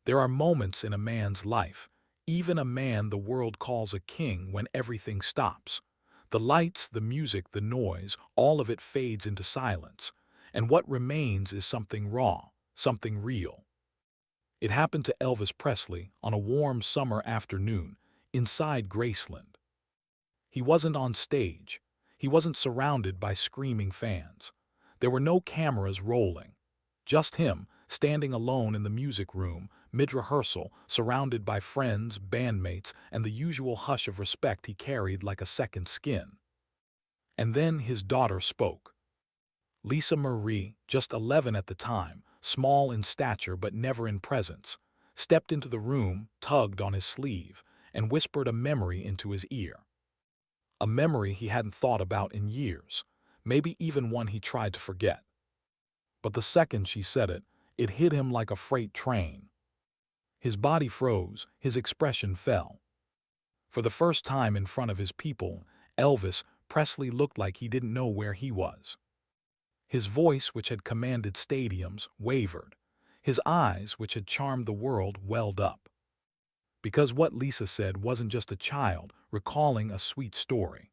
There are moments in a man's life, even a man the world calls a king, when everything stops. The lights, the music, the noise, all of it fades into silence, and what remains is something raw, something real. It happened to Elvis Presley on a warm summer afternoon inside Graceland. He wasn't on stage. He wasn't surrounded by screaming fans. There were no cameras rolling. Just him, standing alone in the music room, mid-rehearsal, surrounded by friends, bandmates, and the usual hush of respect he carried like a second skin. And then his daughter spoke. Lisa Marie, just 11 at the time, small in stature but never in presence, stepped into the room, tugged on his sleeve, and whispered a memory into his ear. A memory he hadn't thought about in years, maybe even one he tried to forget. But the second she said it, it hit him like a freight train. His body froze, his expression fell. For the first time in front of his people, Elvis Presley looked like he didn't know where he was. His voice, which had commanded stadiums, wavered. His eyes, which had charmed the world, welled up. Because what Lisa said wasn't just a child recalling a sweet story.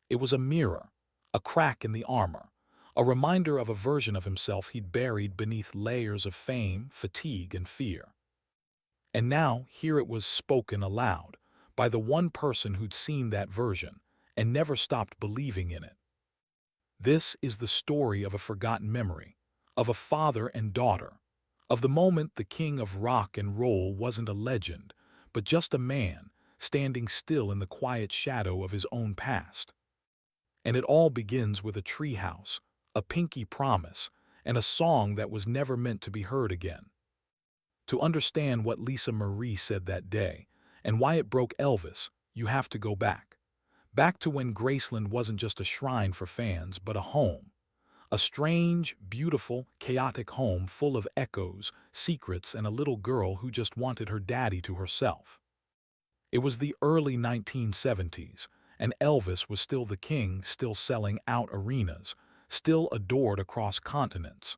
It was a mirror, a crack in the armor, a reminder of a version of himself he'd buried beneath layers of fame, fatigue, and fear. And now, here it was spoken aloud, by the one person who'd seen that version and never stopped believing in it. This is the story of a forgotten memory, of a father and daughter, of the moment the king of rock and roll wasn't a legend, but just a man standing still in the quiet shadow of his own past. And it all begins with a treehouse, a pinky promise, and a song that was never meant to be heard again. To understand what Lisa Marie said that day, and why it broke Elvis, you have to go back. Back to when Graceland wasn't just a shrine for fans, but a home. A strange, beautiful, chaotic home full of echoes, secrets, and a little girl who just wanted her daddy to herself. It was the early 1970s, and Elvis was still the king, still selling out arenas, still adored across continents.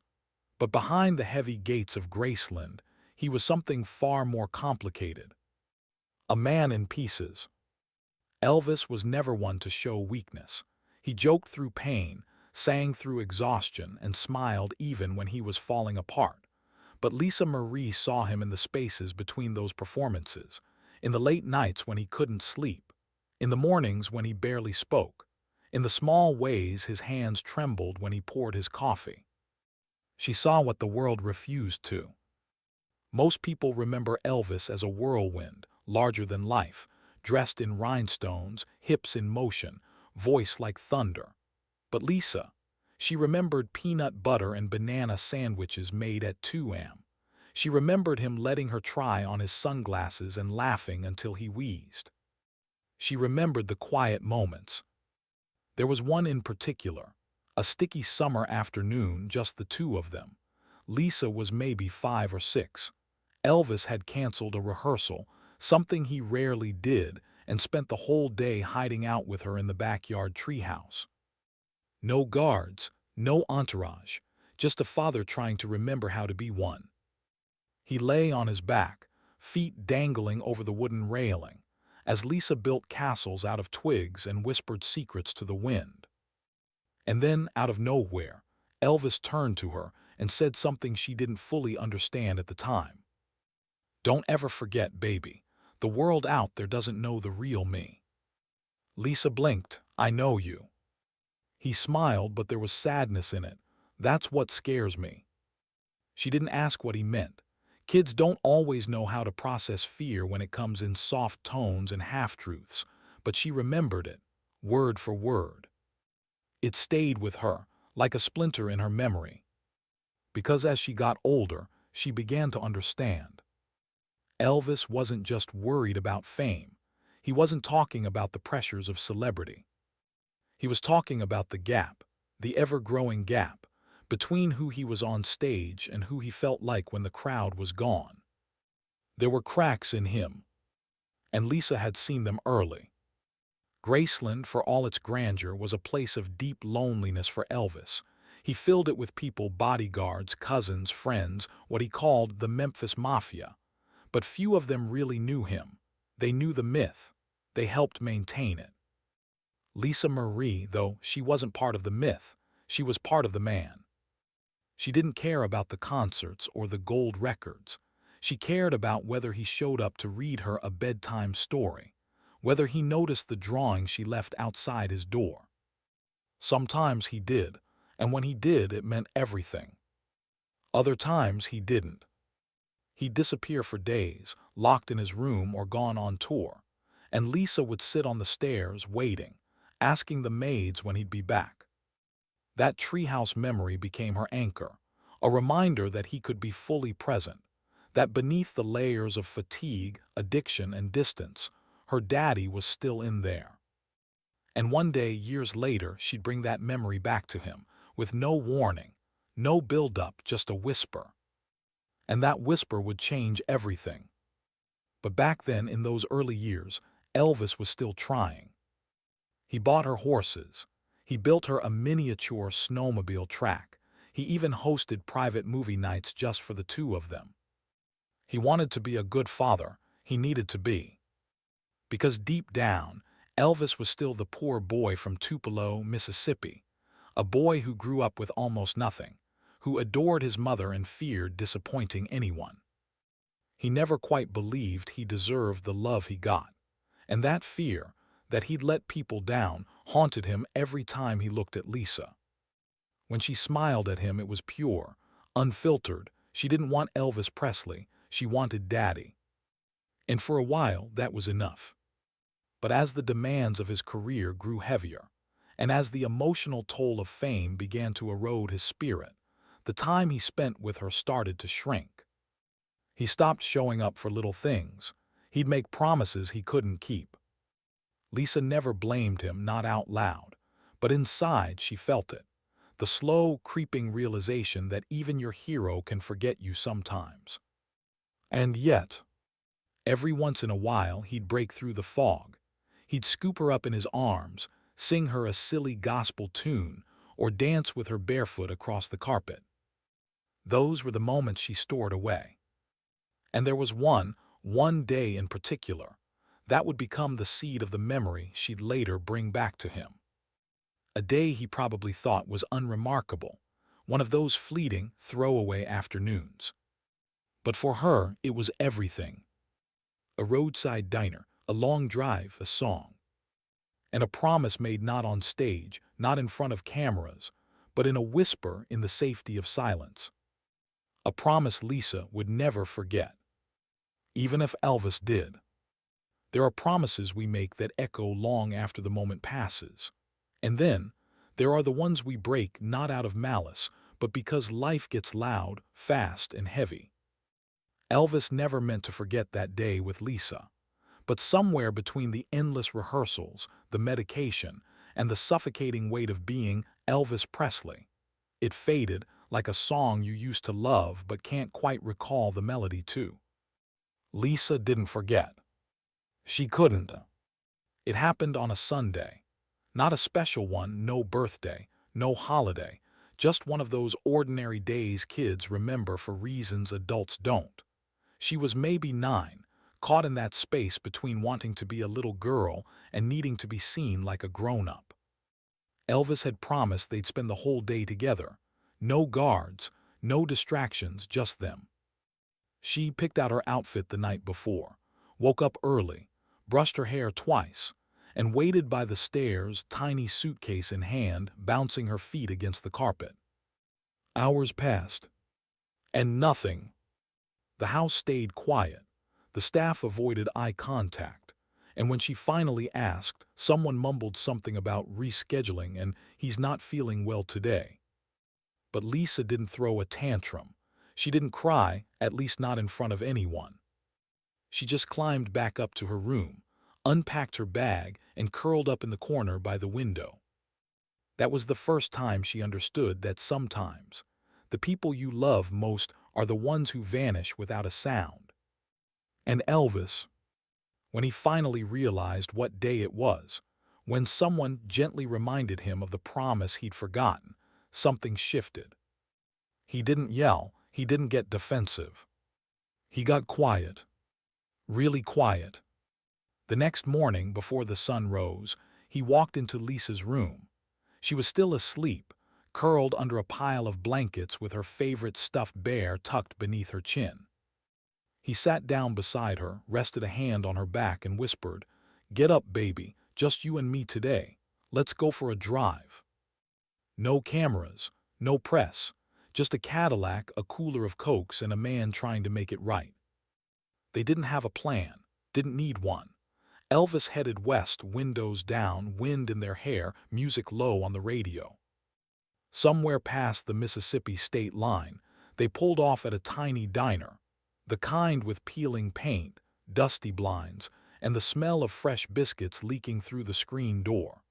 But behind the heavy gates of Graceland, he was something far more complicated. A man in pieces. Elvis was never one to show weakness. He joked through pain, sang through exhaustion, and smiled even when he was falling apart. But Lisa Marie saw him in the spaces between those performances, in the late nights when he couldn't sleep, in the mornings when he barely spoke, in the small ways his hands trembled when he poured his coffee. She saw what the world refused to. Most people remember Elvis as a whirlwind, larger than life, dressed in rhinestones, hips in motion, voice like thunder. But Lisa, she remembered peanut butter and banana sandwiches made at 2 a.m. She remembered him letting her try on his sunglasses and laughing until he wheezed. She remembered the quiet moments. There was one in particular, a sticky summer afternoon, just the two of them. Lisa was maybe 5 or 6. Elvis had canceled a rehearsal, something he rarely did, and spent the whole day hiding out with her in the backyard treehouse. No guards, no entourage, just a father trying to remember how to be one. He lay on his back, feet dangling over the wooden railing, as Lisa built castles out of twigs and whispered secrets to the wind. And then, out of nowhere, Elvis turned to her and said something she didn't fully understand at the time. "Don't ever forget, baby. The world out there doesn't know the real me." Lisa blinked. "I know you." He smiled, but there was sadness in it. "That's what scares me." She didn't ask what he meant. Kids don't always know how to process fear when it comes in soft tones and half-truths, but she remembered it, word for word. It stayed with her, like a splinter in her memory. Because as she got older, she began to understand. Elvis wasn't just worried about fame. He wasn't talking about the pressures of celebrity. He was talking about the gap, the ever-growing gap, between who he was on stage and who he felt like when the crowd was gone. There were cracks in him, and Lisa had seen them early. Graceland, for all its grandeur, was a place of deep loneliness for Elvis. He filled it with people, bodyguards, cousins, friends, what he called the Memphis Mafia. But few of them really knew him. They knew the myth. They helped maintain it. Lisa Marie, though she wasn't part of the myth, she was part of the man. She didn't care about the concerts or the gold records. She cared about whether he showed up to read her a bedtime story, whether he noticed the drawing she left outside his door. Sometimes he did, and when he did, it meant everything. Other times he didn't. He'd disappear for days, locked in his room or gone on tour, and Lisa would sit on the stairs waiting, asking the maids when he'd be back. That treehouse memory became her anchor, a reminder that he could be fully present, that beneath the layers of fatigue, addiction, and distance, her daddy was still in there. And one day, years later, she'd bring that memory back to him, with no warning, no build-up, just a whisper. And that whisper would change everything. But back then, in those early years, Elvis was still trying. He bought her horses. He built her a miniature snowmobile track. He even hosted private movie nights just for the two of them. He wanted to be a good father. He needed to be. Because deep down, Elvis was still the poor boy from Tupelo, Mississippi, a boy who grew up with almost nothing, who adored his mother and feared disappointing anyone. He never quite believed he deserved the love he got, and that fear, that he'd let people down, haunted him every time he looked at Lisa. When she smiled at him, it was pure, unfiltered. She didn't want Elvis Presley, she wanted Daddy. And for a while, that was enough. But as the demands of his career grew heavier, and as the emotional toll of fame began to erode his spirit, the time he spent with her started to shrink. He stopped showing up for little things. He'd make promises he couldn't keep. Lisa never blamed him, not out loud, but inside she felt it, the slow, creeping realization that even your hero can forget you sometimes. And yet, every once in a while he'd break through the fog. He'd scoop her up in his arms, sing her a silly gospel tune, or dance with her barefoot across the carpet. Those were the moments she stored away. And there was one day in particular, that would become the seed of the memory she'd later bring back to him. A day he probably thought was unremarkable, one of those fleeting, throwaway afternoons. But for her, it was everything. A roadside diner, a long drive, a song. And a promise made not on stage, not in front of cameras, but in a whisper in the safety of silence. A promise Lisa would never forget, even if Elvis did. There are promises we make that echo long after the moment passes. And then, there are the ones we break not out of malice, but because life gets loud, fast, and heavy. Elvis never meant to forget that day with Lisa. But somewhere between the endless rehearsals, the medication, and the suffocating weight of being Elvis Presley, it faded like a song you used to love but can't quite recall the melody to. Lisa didn't forget. She couldn't. It happened on a Sunday. Not a special one, no birthday, no holiday, just one of those ordinary days kids remember for reasons adults don't. She was maybe 9, caught in that space between wanting to be a little girl and needing to be seen like a grown-up. Elvis had promised they'd spend the whole day together. No guards, no distractions, just them. She picked out her outfit the night before, woke up early, brushed her hair twice, and waited by the stairs, tiny suitcase in hand, bouncing her feet against the carpet. Hours passed, and nothing. The house stayed quiet. The staff avoided eye contact, and when she finally asked, someone mumbled something about rescheduling and he's not feeling well today. But Lisa didn't throw a tantrum. She didn't cry, at least not in front of anyone. She just climbed back up to her room, unpacked her bag, and curled up in the corner by the window. That was the first time she understood that sometimes the people you love most are the ones who vanish without a sound. And Elvis, when he finally realized what day it was, when someone gently reminded him of the promise he'd forgotten, something shifted. He didn't yell, he didn't get defensive. He got quiet, really quiet. The next morning, before the sun rose, he walked into Lisa's room. She was still asleep, curled under a pile of blankets with her favorite stuffed bear tucked beneath her chin. He sat down beside her, rested a hand on her back, and whispered, "Get up, baby, just you and me today. Let's go for a drive." No cameras, no press, just a Cadillac, a cooler of Cokes, and a man trying to make it right. They didn't have a plan, didn't need one. Elvis headed west, windows down, wind in their hair, music low on the radio. Somewhere past the Mississippi state line, they pulled off at a tiny diner, the kind with peeling paint, dusty blinds, and the smell of fresh biscuits leaking through the screen door.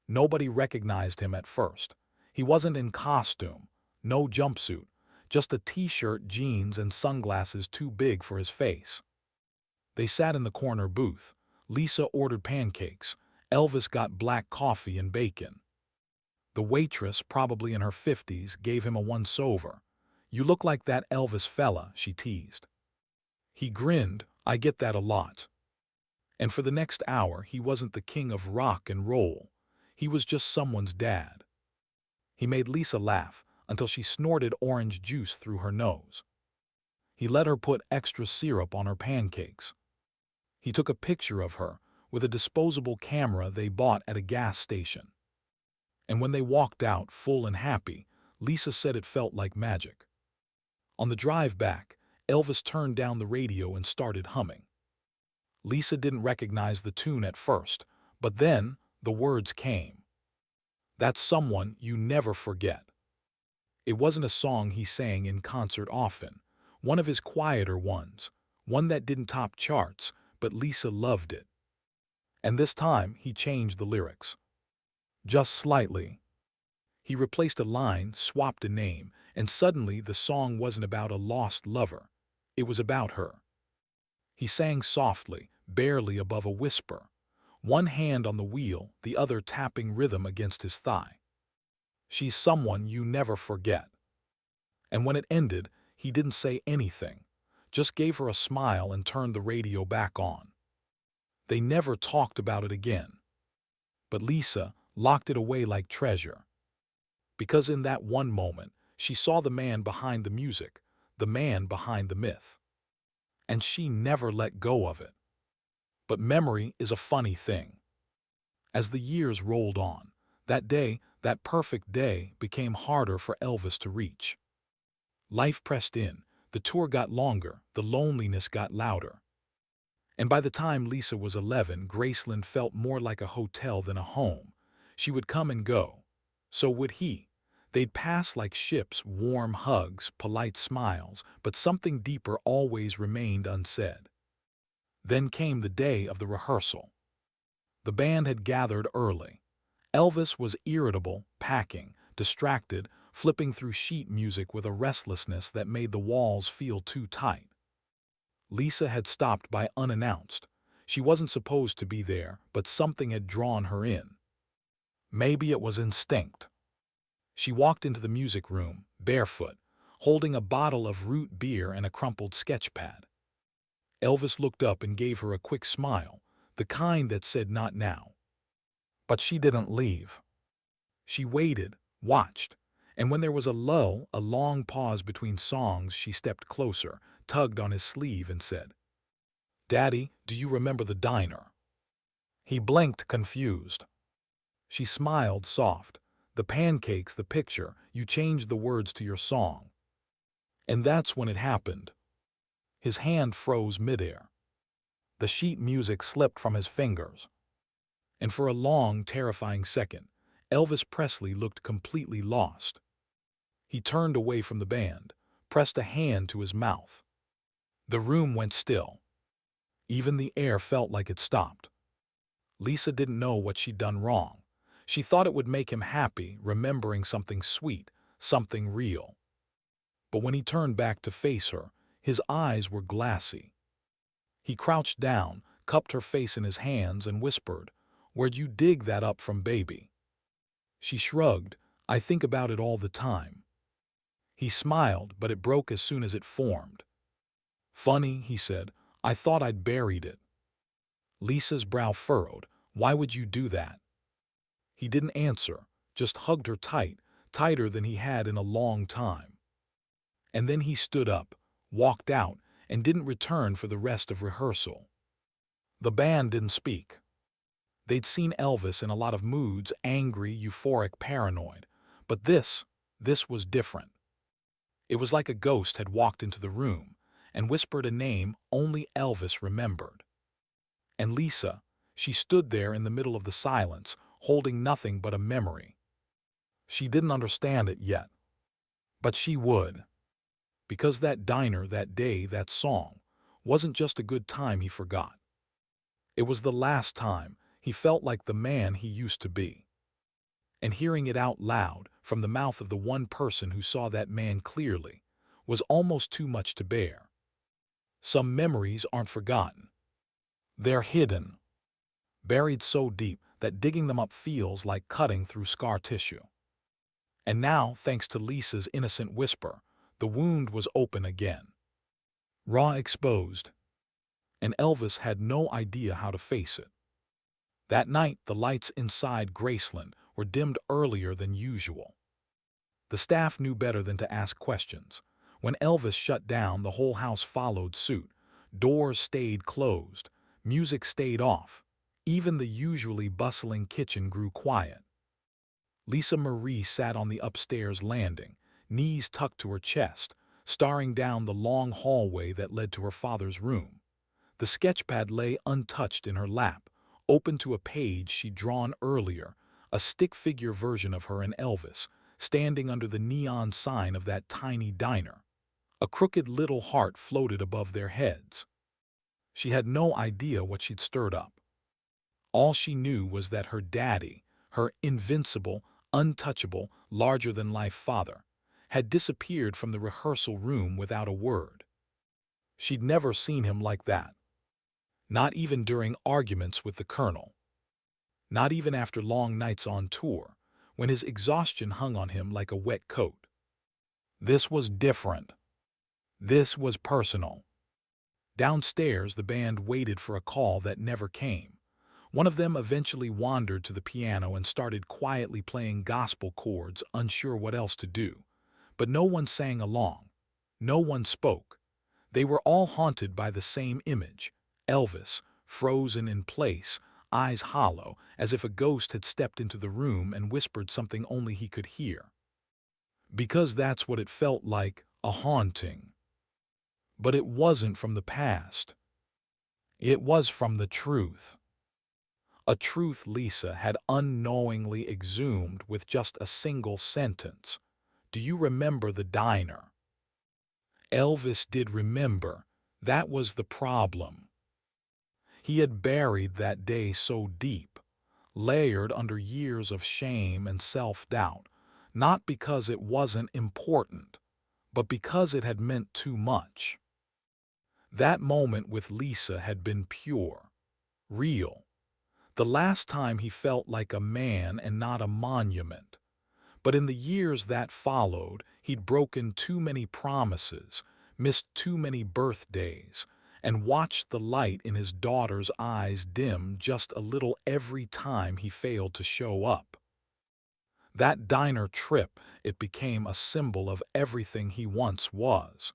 Nobody recognized him at first. He wasn't in costume, no jumpsuit, just a t-shirt, jeans, and sunglasses too big for his face. They sat in the corner booth. Lisa ordered pancakes. Elvis got black coffee and bacon. The waitress, probably in her 50s, gave him a once-over. "You look like that Elvis fella," she teased. He grinned. "I get that a lot." And for the next hour, he wasn't the king of rock and roll. He was just someone's dad. He made Lisa laugh until she snorted orange juice through her nose. He let her put extra syrup on her pancakes. He took a picture of her with a disposable camera they bought at a gas station. And when they walked out, full and happy, Lisa said it felt like magic. On the drive back, Elvis turned down the radio and started humming. Lisa didn't recognize the tune at first, but then the words came. "That's someone you never forget." It wasn't a song he sang in concert often, one of his quieter ones, one that didn't top charts, but Lisa loved it. And this time he changed the lyrics. Just slightly. He replaced a line, swapped a name, and suddenly the song wasn't about a lost lover. It was about her. He sang softly, barely above a whisper, one hand on the wheel, the other tapping rhythm against his thigh. "She's someone you never forget." And when it ended, he didn't say anything, just gave her a smile and turned the radio back on. They never talked about it again. But Lisa locked it away like treasure. Because in that one moment, she saw the man behind the music, the man behind the myth. And she never let go of it. But memory is a funny thing. As the years rolled on, that day, that perfect day, became harder for Elvis to reach. Life pressed in, the tour got longer, the loneliness got louder. And by the time Lisa was 11, Graceland felt more like a hotel than a home. She would come and go. So would he. They'd pass like ships, warm hugs, polite smiles, but something deeper always remained unsaid. Then came the day of the rehearsal. The band had gathered early. Elvis was irritable, packing, distracted, flipping through sheet music with a restlessness that made the walls feel too tight. Lisa had stopped by unannounced. She wasn't supposed to be there, but something had drawn her in. Maybe it was instinct. She walked into the music room, barefoot, holding a bottle of root beer and a crumpled sketch pad. Elvis looked up and gave her a quick smile, the kind that said not now. But she didn't leave. She waited, watched, and when there was a lull, a long pause between songs, she stepped closer, tugged on his sleeve and said, "Daddy, do you remember the diner?" He blinked, confused. She smiled, soft. "The pancakes, the picture, you changed the words to your song." And that's when it happened. His hand froze midair. The sheet music slipped from his fingers. And for a long, terrifying second, Elvis Presley looked completely lost. He turned away from the band, pressed a hand to his mouth. The room went still. Even the air felt like it stopped. Lisa didn't know what she'd done wrong. She thought it would make him happy, remembering something sweet, something real. But when he turned back to face her, his eyes were glassy. He crouched down, cupped her face in his hands, and whispered, "Where'd you dig that up from, baby?" She shrugged. I think about it all the time. He smiled, but it broke as soon as it formed. Funny, he said. I thought I'd buried it. Lisa's brow furrowed. Why would you do that? He didn't answer, just hugged her tight, tighter than he had in a long time. And then he stood up, walked out, and didn't return for the rest of rehearsal. The band didn't speak. They'd seen Elvis in a lot of moods, angry, euphoric, paranoid. But this was different. It was like a ghost had walked into the room and whispered a name only Elvis remembered. And Lisa, she stood there in the middle of the silence, holding nothing but a memory. She didn't understand it yet, but she would. Because that diner, that day, that song, wasn't just a good time he forgot. It was the last time he felt like the man he used to be. And hearing it out loud, from the mouth of the one person who saw that man clearly, was almost too much to bear. Some memories aren't forgotten. They're hidden, buried so deep that digging them up feels like cutting through scar tissue. And now, thanks to Lisa's innocent whisper, the wound was open again. Raw, exposed. And Elvis had no idea how to face it. That night, the lights inside Graceland were dimmed earlier than usual. The staff knew better than to ask questions. When Elvis shut down, the whole house followed suit. Doors stayed closed. Music stayed off. Even the usually bustling kitchen grew quiet. Lisa Marie sat on the upstairs landing, knees tucked to her chest, staring down the long hallway that led to her father's room. The sketchpad lay untouched in her lap, open to a page she'd drawn earlier, a stick-figure version of her and Elvis, standing under the neon sign of that tiny diner. A crooked little heart floated above their heads. She had no idea what she'd stirred up. All she knew was that her daddy, her invincible, untouchable, larger-than-life father, had disappeared from the rehearsal room without a word. She'd never seen him like that. Not even during arguments with the colonel. Not even after long nights on tour, when his exhaustion hung on him like a wet coat. This was different. This was personal. Downstairs, the band waited for a call that never came. One of them eventually wandered to the piano and started quietly playing gospel chords, unsure what else to do. But no one sang along. No one spoke. They were all haunted by the same image: Elvis, frozen in place, eyes hollow, as if a ghost had stepped into the room and whispered something only he could hear. Because that's what it felt like, a haunting. But it wasn't from the past. It was from the truth. A truth Lisa had unknowingly exhumed with just a single sentence. Do you remember the diner? Elvis did remember. That was the problem. He had buried that day so deep, layered under years of shame and self-doubt, not because it wasn't important, but because it had meant too much. That moment with Lisa had been pure, real. The last time he felt like a man and not a monument. But in the years that followed, he'd broken too many promises, missed too many birthdays, and watched the light in his daughter's eyes dim just a little every time he failed to show up. That diner trip, it became a symbol of everything he once was,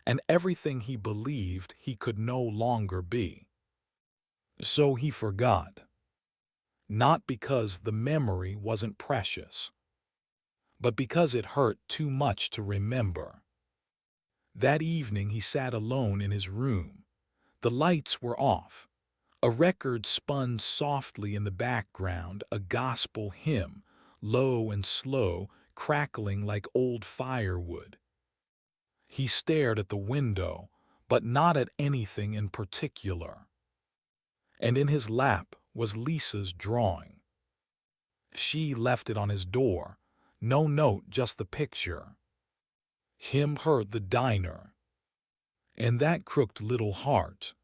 and everything he believed he could no longer be. So he forgot. Not because the memory wasn't precious, but because it hurt too much to remember. That evening he sat alone in his room. The lights were off. A record spun softly in the background, a gospel hymn, low and slow, crackling like old firewood. He stared at the window, but not at anything in particular. And in his lap was Lisa's drawing. She left it on his door. No note, just the picture. Him, her, the diner. And that crooked little heart.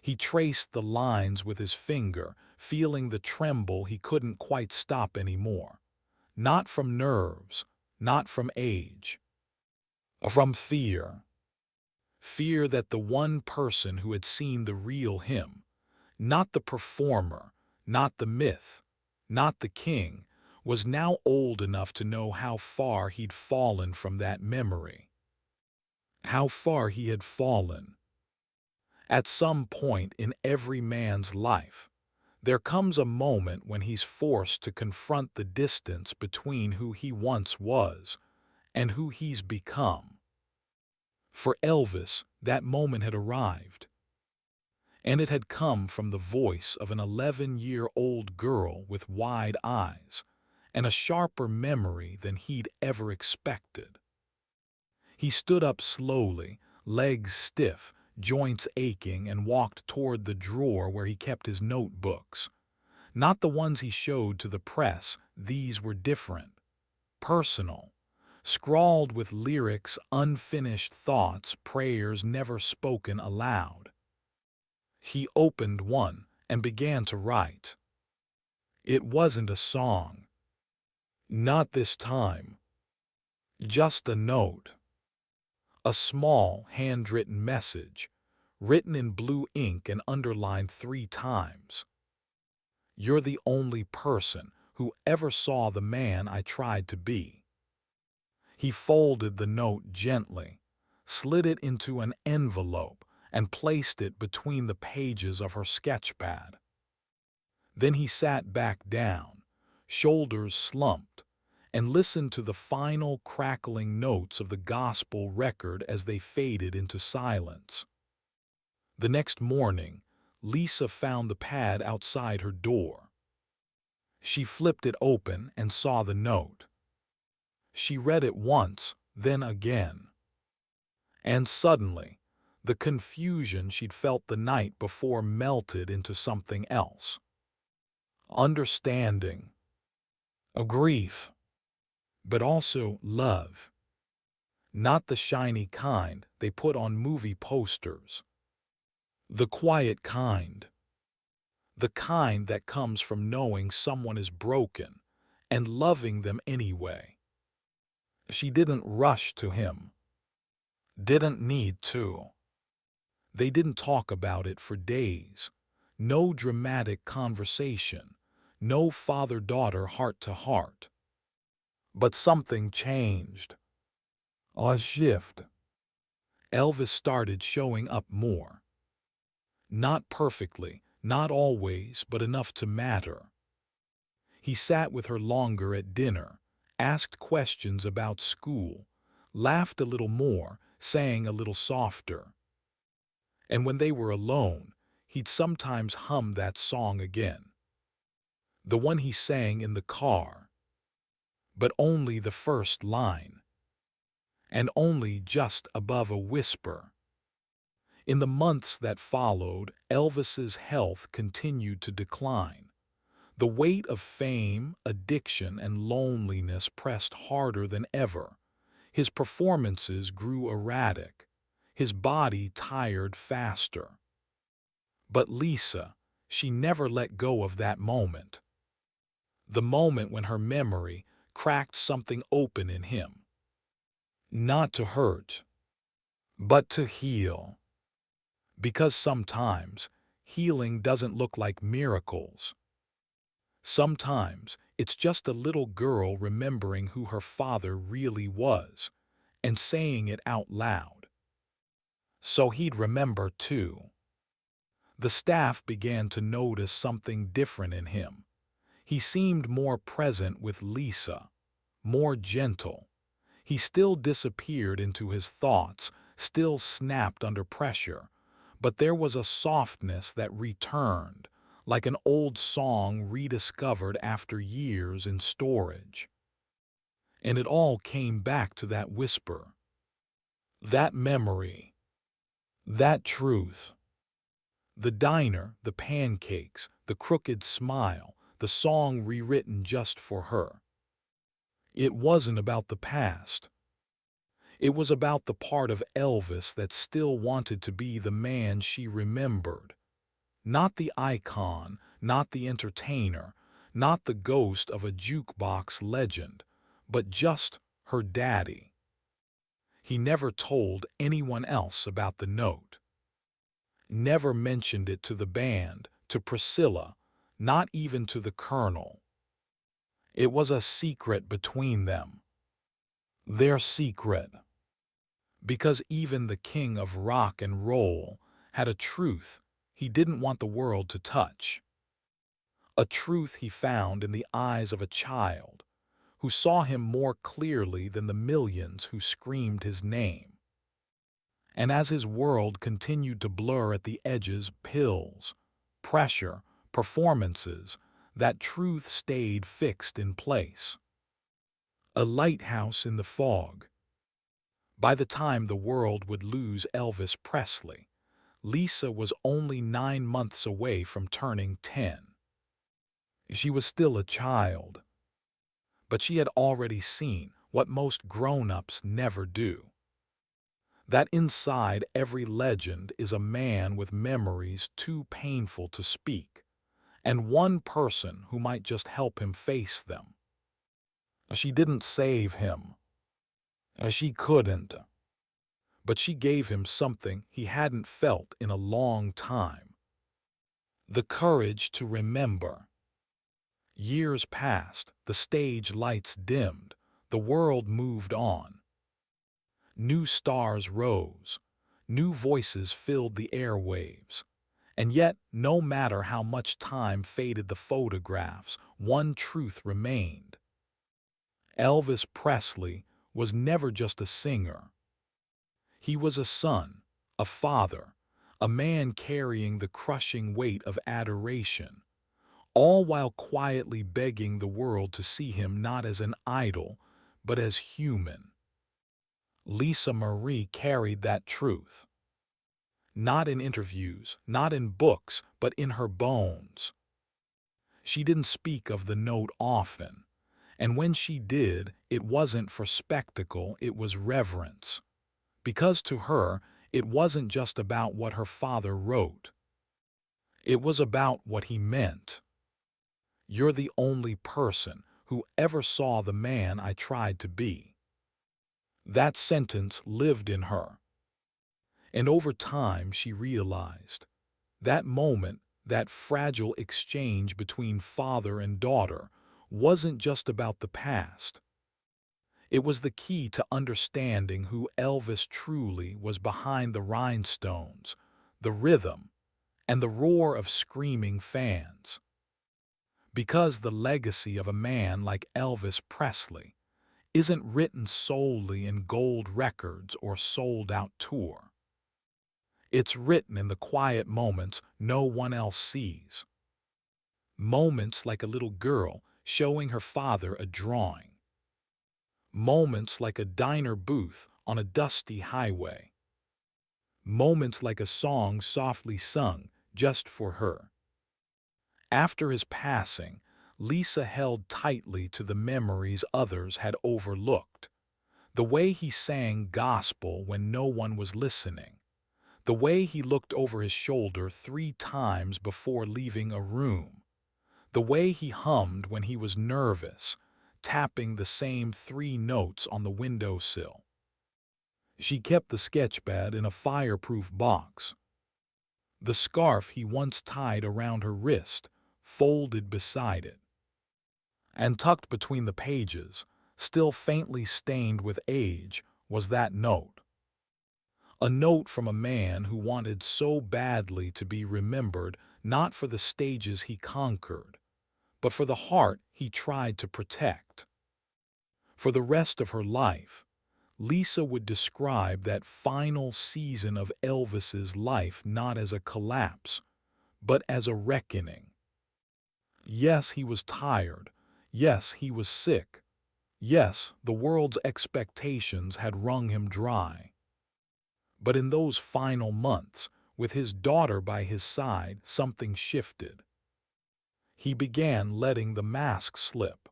He traced the lines with his finger, feeling the tremble he couldn't quite stop anymore. Not from nerves, not from age, from fear. Fear that the one person who had seen the real him, not the performer, not the myth, not the king, was now old enough to know how far he'd fallen from that memory. How far he had fallen. At some point in every man's life, there comes a moment when he's forced to confront the distance between who he once was and who he's become. For Elvis, that moment had arrived, and it had come from the voice of an 11-year-old girl with wide eyes and a sharper memory than he'd ever expected. He stood up slowly, legs stiff, joints aching, and walked toward the drawer where he kept his notebooks. Not the ones he showed to the press, these were different, personal, scrawled with lyrics, unfinished thoughts, prayers never spoken aloud. He opened one and began to write. It wasn't a song. Not this time. Just a note. A small, handwritten message, written in blue ink and underlined 3 times. You're the only person who ever saw the man I tried to be. He folded the note gently, slid it into an envelope, and placed it between the pages of her sketchpad. Then he sat back down, shoulders slumped, and listened to the final crackling notes of the gospel record as they faded into silence. The next morning, Lisa found the pad outside her door. She flipped it open and saw the note. She read it once, then again. And suddenly, the confusion she'd felt the night before melted into something else. Understanding. A grief. But also love. Not the shiny kind they put on movie posters. The quiet kind. The kind that comes from knowing someone is broken and loving them anyway. She didn't rush to him. Didn't need to. They didn't talk about it for days. No dramatic conversation. No father-daughter heart-to-heart. But something changed. A shift. Elvis started showing up more. Not perfectly, not always, but enough to matter. He sat with her longer at dinner, asked questions about school, laughed a little more, sang a little softer. And when they were alone, he'd sometimes hum that song again. The one he sang in the car. But only the first line. And only just above a whisper. In the months that followed, Elvis's health continued to decline. The weight of fame, addiction, and loneliness pressed harder than ever. His performances grew erratic. His body tired faster. But Lisa, she never let go of that moment. The moment when her memory cracked something open in him. Not to hurt, but to heal. Because sometimes healing doesn't look like miracles. Sometimes it's just a little girl remembering who her father really was and saying it out loud. So he'd remember too. The staff began to notice something different in him. He seemed more present with Lisa, more gentle. He still disappeared into his thoughts, still snapped under pressure, but there was a softness that returned, like an old song rediscovered after years in storage. And it all came back to that whisper, that memory, that truth. The diner, the pancakes, the crooked smile, the song rewritten just for her. It wasn't about the past. It was about the part of Elvis that still wanted to be the man she remembered. Not the icon, not the entertainer, not the ghost of a jukebox legend, but just her daddy. He never told anyone else about the note. Never mentioned it to the band, to Priscilla, not even to the colonel. It was a secret between them. Their secret. Because even the king of rock and roll had a truth he didn't want the world to touch. A truth he found in the eyes of a child who saw him more clearly than the millions who screamed his name. And as his world continued to blur at the edges, pills, pressure, performances, that truth stayed fixed in place. A lighthouse in the fog. By the time the world would lose Elvis Presley, Lisa was only 9 months away from turning 10. She was still a child, but she had already seen what most grown-ups never do. That inside every legend is a man with memories too painful to speak, and one person who might just help him face them. She didn't save him. She couldn't. But she gave him something he hadn't felt in a long time. The courage to remember. Years passed, the stage lights dimmed, the world moved on. New stars rose, new voices filled the airwaves. And yet, no matter how much time faded the photographs, one truth remained. Elvis Presley was never just a singer. He was a son, a father, a man carrying the crushing weight of adoration, all while quietly begging the world to see him not as an idol, but as human. Lisa Marie carried that truth. Not in interviews, not in books, but in her bones. She didn't speak of the note often, and when she did, it wasn't for spectacle, it was reverence. Because to her, it wasn't just about what her father wrote. It was about what he meant. You're the only person who ever saw the man I tried to be. That sentence lived in her. And over time she realized that moment, that fragile exchange between father and daughter, wasn't just about the past. It was the key to understanding who Elvis truly was behind the rhinestones, the rhythm, and the roar of screaming fans. Because the legacy of a man like Elvis Presley isn't written solely in gold records or sold-out tour. It's written in the quiet moments no one else sees. Moments like a little girl showing her father a drawing. Moments like a diner booth on a dusty highway. Moments like a song softly sung just for her. After his passing, Lisa held tightly to the memories others had overlooked. The way he sang gospel when no one was listening. The way he looked over his shoulder 3 times before leaving a room. The way he hummed when he was nervous, tapping the same 3 notes on the windowsill. She kept the sketchpad in a fireproof box. The scarf he once tied around her wrist, folded beside it. And tucked between the pages, still faintly stained with age, was that note. A note from a man who wanted so badly to be remembered not for the stages he conquered, but for the heart he tried to protect. For the rest of her life, Lisa would describe that final season of Elvis's life not as a collapse, but as a reckoning. Yes, he was tired. Yes, he was sick. Yes, the world's expectations had wrung him dry. But in those final months, with his daughter by his side, something shifted. He began letting the mask slip.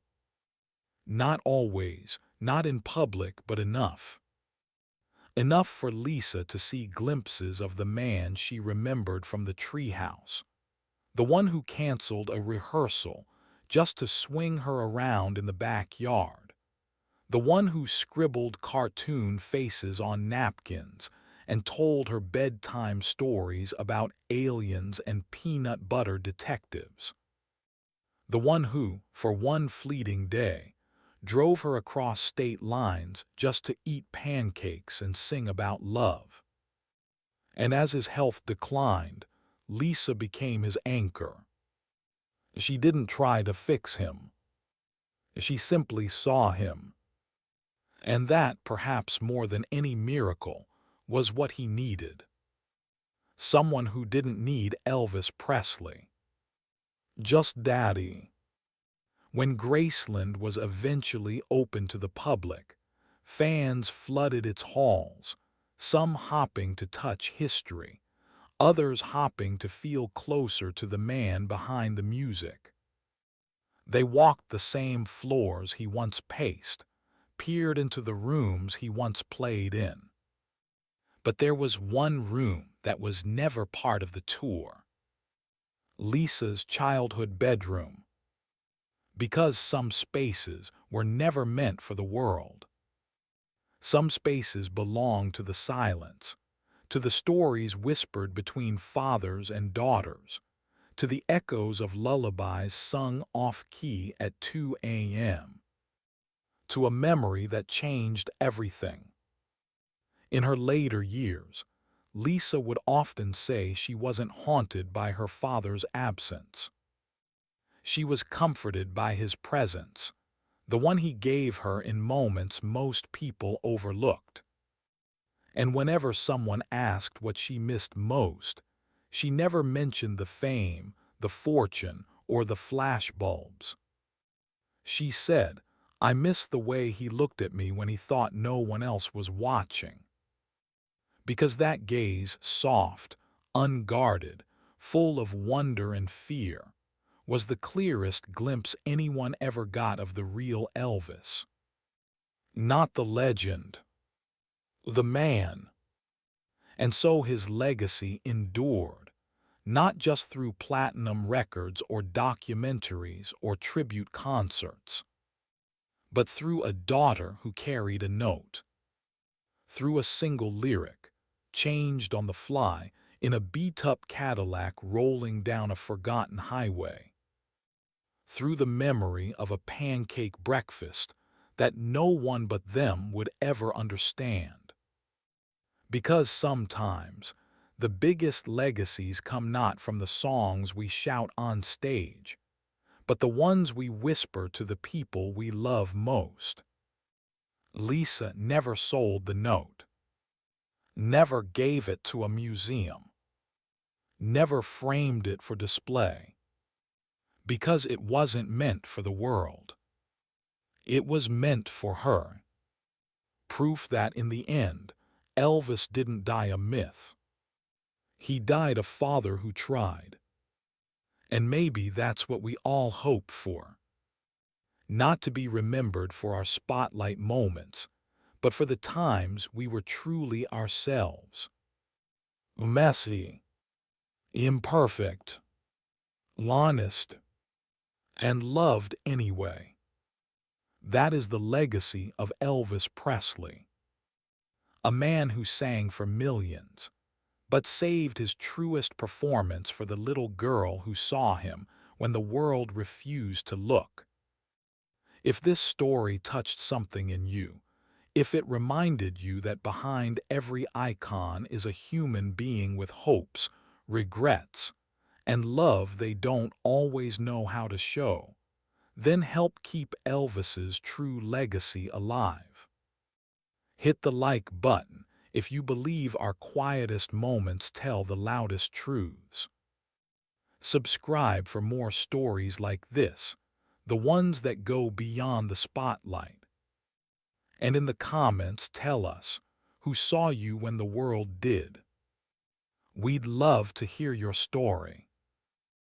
Not always, not in public, but enough. Enough for Lisa to see glimpses of the man she remembered from the treehouse. The one who canceled a rehearsal just to swing her around in the backyard. The one who scribbled cartoon faces on napkins and told her bedtime stories about aliens and peanut butter detectives. The one who, for one fleeting day, drove her across state lines just to eat pancakes and sing about love. And as his health declined, Lisa became his anchor. She didn't try to fix him. She simply saw him. And that, perhaps more than any miracle, was what he needed. Someone who didn't need Elvis Presley. Just Daddy. When Graceland was eventually open to the public, fans flooded its halls, some hopping to touch history, others hopping to feel closer to the man behind the music. They walked the same floors he once paced, peered into the rooms he once played in. But there was one room that was never part of the tour. Lisa's childhood bedroom. Because some spaces were never meant for the world. Some spaces belong to the silence, to the stories whispered between fathers and daughters, to the echoes of lullabies sung off-key at 2 a.m., to a memory that changed everything. In her later years, Lisa would often say she wasn't haunted by her father's absence. She was comforted by his presence, the one he gave her in moments most people overlooked. And whenever someone asked what she missed most, she never mentioned the fame, the fortune, or the flashbulbs. She said, "I miss the way he looked at me when he thought no one else was watching." Because that gaze, soft, unguarded, full of wonder and fear, was the clearest glimpse anyone ever got of the real Elvis. Not the legend, the man. And so his legacy endured, not just through platinum records or documentaries or tribute concerts, but through a daughter who carried a note, through a single lyric, changed on the fly in a beat-up Cadillac rolling down a forgotten highway, through the memory of a pancake breakfast that no one but them would ever understand. Because sometimes the biggest legacies come not from the songs we shout on stage, but the ones we whisper to the people we love most. Lisa never sold the note, never gave it to a museum, never framed it for display, because it wasn't meant for the world. It was meant for her. Proof that in the end, Elvis didn't die a myth. He died a father who tried. And maybe that's what we all hope for. Not to be remembered for our spotlight moments, but for the times we were truly ourselves. Messy, imperfect, honest, and loved anyway. That is the legacy of Elvis Presley. A man who sang for millions, but saved his truest performance for the little girl who saw him when the world refused to look. If this story touched something in you, if it reminded you that behind every icon is a human being with hopes, regrets, and love they don't always know how to show, then help keep Elvis's true legacy alive. Hit the like button if you believe our quietest moments tell the loudest truths. Subscribe for more stories like this, the ones that go beyond the spotlight. And in the comments, tell us who saw you when the world did. We'd love to hear your story.